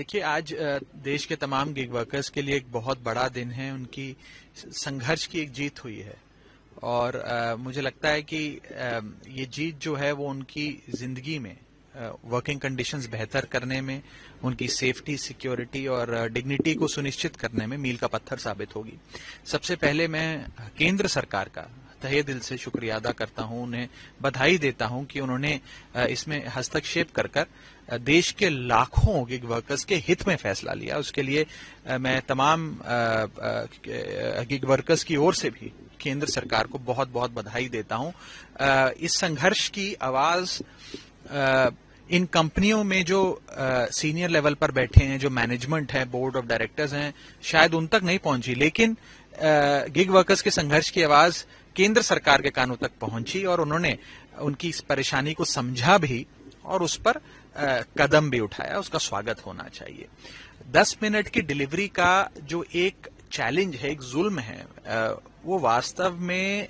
देखिए, आज देश के तमाम गिग वर्कर्स के लिए एक बहुत बड़ा दिन है। उनकी संघर्ष की एक जीत हुई है और मुझे लगता है कि ये जीत जो है वो उनकी जिंदगी में वर्किंग कंडीशंस बेहतर करने में, उनकी सेफ्टी, सिक्योरिटी और डिग्निटी को सुनिश्चित करने में मील का पत्थर साबित होगी। सबसे पहले मैं केंद्र सरकार का तहे दिल से शुक्रिया अदा करता हूं, उन्हें बधाई देता हूं कि उन्होंने इसमें हस्तक्षेप कर देश के लाखों गिग वर्कर्स के हित में फैसला लिया। उसके लिए मैं तमाम गिग वर्कर्स की ओर से भी केंद्र सरकार को बहुत बहुत बधाई देता हूं। इस संघर्ष की आवाज इन कंपनियों में जो सीनियर लेवल पर बैठे हैं, जो मैनेजमेंट है, बोर्ड ऑफ डायरेक्टर्स हैं, शायद उन तक नहीं पहुंची, लेकिन गिग वर्कर्स के संघर्ष की आवाज केंद्र सरकार के कानों तक पहुंची और उन्होंने उनकी इस परेशानी को समझा भी और उस पर कदम भी उठाया। उसका स्वागत होना चाहिए। 10 मिनट की डिलीवरी का जो एक चैलेंज है, एक जुल्म है, वो वास्तव में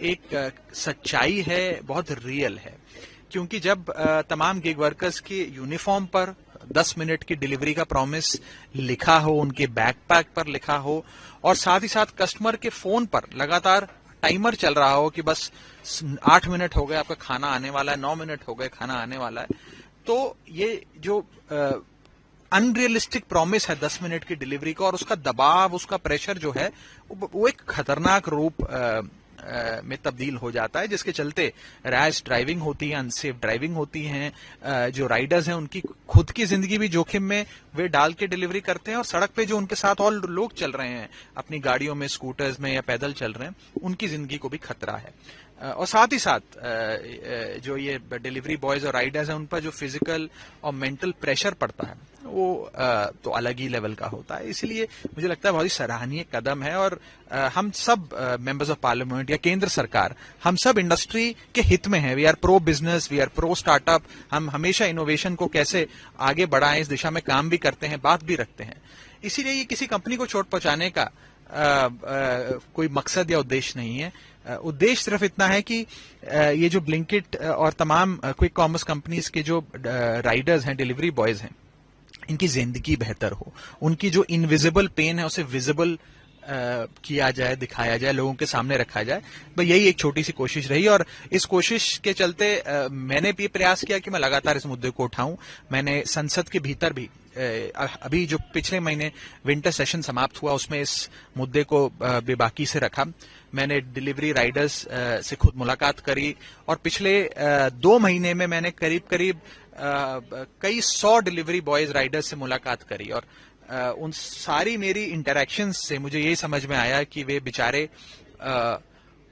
एक सच्चाई है, बहुत रियल है। क्योंकि जब तमाम गिग वर्कर्स के यूनिफॉर्म पर 10 मिनट की डिलीवरी का प्रॉमिस लिखा हो, उनके बैकपैक पर लिखा हो और साथ ही साथ कस्टमर के फोन पर लगातार टाइमर चल रहा हो कि बस 8 मिनट हो गए, आपका खाना आने वाला है, 9 मिनट हो गए, खाना आने वाला है, तो ये जो अनरियलिस्टिक प्रॉमिस है 10 मिनट की डिलीवरी का और उसका दबाव, उसका प्रेशर जो है वो एक खतरनाक रूप में तब्दील हो जाता है, जिसके चलते रैश ड्राइविंग होती है, अनसेफ ड्राइविंग होती है। जो राइडर्स हैं उनकी खुद की जिंदगी भी जोखिम में वे डाल के डिलीवरी करते हैं और सड़क पे जो उनके साथ और लोग चल रहे हैं अपनी गाड़ियों में, स्कूटर्स में या पैदल चल रहे हैं, उनकी जिंदगी को भी खतरा है। और साथ ही साथ जो ये डिलीवरी बॉयज और राइडर्स हैं उन पर जो फिजिकल और मेंटल प्रेशर पड़ता है वो तो अलग ही लेवल का होता है। इसलिए मुझे लगता है बहुत ही सराहनीय कदम है और हम सब मेंबर्स ऑफ पार्लियामेंट या केंद्र सरकार, हम सब इंडस्ट्री के हित में हैं। We are pro business, we are pro startup. हम हमेशा इनोवेशन को कैसे आगे बढ़ाएं इस दिशा में काम भी करते हैं, बात भी रखते हैं। इसीलिए ये किसी कंपनी को चोट पहुंचाने का कोई मकसद या उद्देश्य नहीं है। उद्देश्य सिर्फ इतना है कि ये जो ब्लिंकिट और तमाम क्विक कॉमर्स कंपनीज के जो राइडर्स हैं, डिलीवरी बॉयज हैं, इनकी जिंदगी बेहतर हो, उनकी जो इनविजिबल पेन है उसे विजिबल किया जाए, दिखाया जाए, लोगों के सामने रखा जाए। भाई यही एक छोटी सी कोशिश रही और इस कोशिश के चलते मैंने भी प्रयास किया कि मैं लगातार इस मुद्दे को उठाऊं। मैंने संसद के भीतर भी अभी जो पिछले महीने विंटर सेशन समाप्त हुआ उसमें इस मुद्दे को बेबाकी से रखा। मैंने डिलीवरी राइडर्स से खुद मुलाकात करी और पिछले 2 महीने में मैंने करीब कई 100 डिलीवरी बॉयज राइडर्स से मुलाकात करी और उन सारी मेरी इंटरैक्शंस से मुझे यही समझ में आया कि वे बेचारे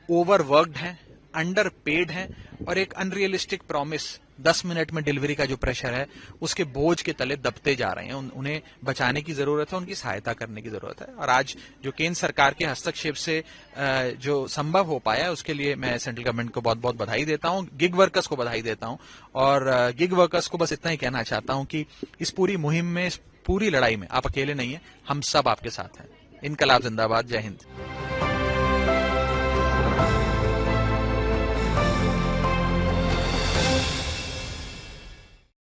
ओवरवर्क्ड हैं, अंडर पेड हैं और एक अनरियलिस्टिक प्रॉमिस 10 मिनट में डिलीवरी का जो प्रेशर है उसके बोझ के तले दबते जा रहे हैं। उन्हें बचाने की जरूरत है, उनकी सहायता करने की जरूरत है और आज जो केंद्र सरकार के हस्तक्षेप से जो संभव हो पाया है उसके लिए मैं सेंट्रल गवर्नमेंट को बहुत बहुत बधाई देता हूं, गिग वर्कर्स को बधाई देता हूं और गिग वर्कर्स को बस इतना ही कहना चाहता हूं कि इस पूरी मुहिम में, इस पूरी लड़ाई में आप अकेले नहीं हैं, हम सब आपके साथ हैं। इनकलाब जिंदाबाद। जय हिंद।